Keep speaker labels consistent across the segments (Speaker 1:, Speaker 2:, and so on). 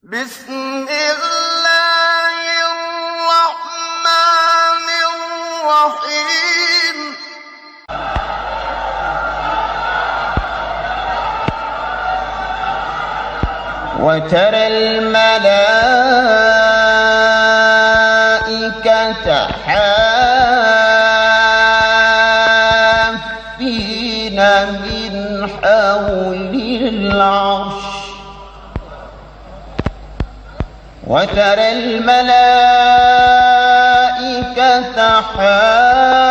Speaker 1: بسم الله الرحمن الرحيم.
Speaker 2: وترى الملائكة حافين من حول العرش وترى الملائكة حافين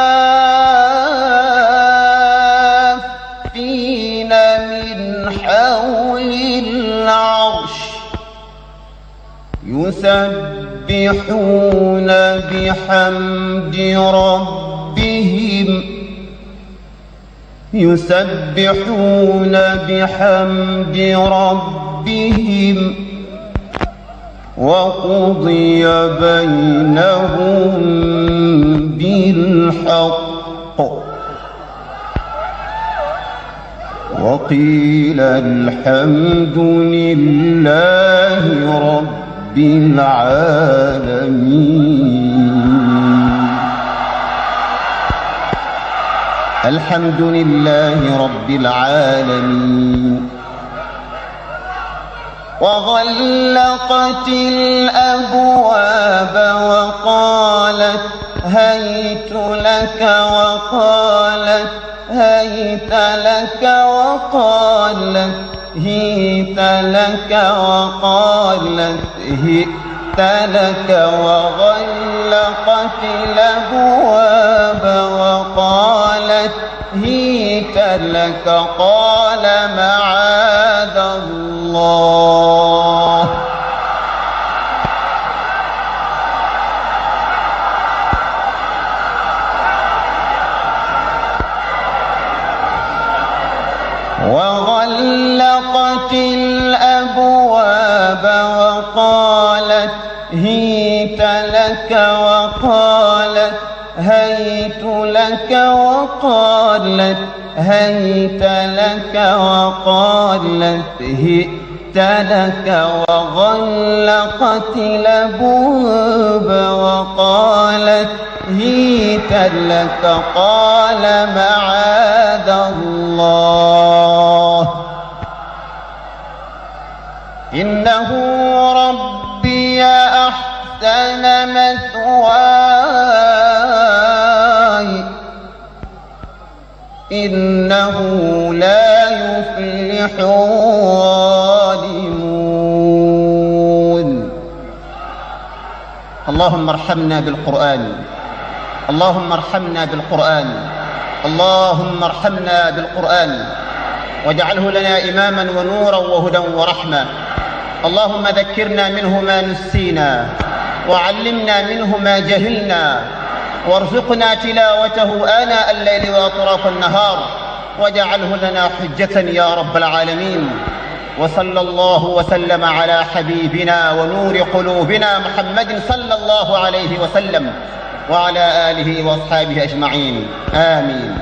Speaker 2: من حول العرش يسبحون بحمد ربهم وقضي بينهم بالحق وقيل الحمد لله رب العالمين. الحمد لله رب العالمين. وغلقت الأبواب وقالت هيت لك هيت لك وقالت هيت لك وقالت هئت لك وغلقت الأبواب وقالت هيت لك قال معاذ الله وغلقت الأبواب وقالت هيت لك وقالت هيت لك وقالت هيت لك وقالت هئت لك وغلقت الأبواب وقالت هيت لك قال معاذ الله إنه ربي أحسن مثواي إنه لا يفلح الظالمون. اللهم ارحمنا بالقرآن، اللهم ارحمنا بالقرآن، اللهم ارحمنا بالقرآن واجعله لنا إماما ونورا وهدى ورحمة. اللهم ذكرنا منه ما نسينا وعلمنا منه ما جهلنا وارزقنا تلاوته آناء الليل وأطراف النهار واجعله لنا حجة يا رب العالمين. وصلى الله وسلم على حبيبنا ونور قلوبنا محمد صلى الله عليه وسلم وعلى آله وأصحابه أجمعين. آمين.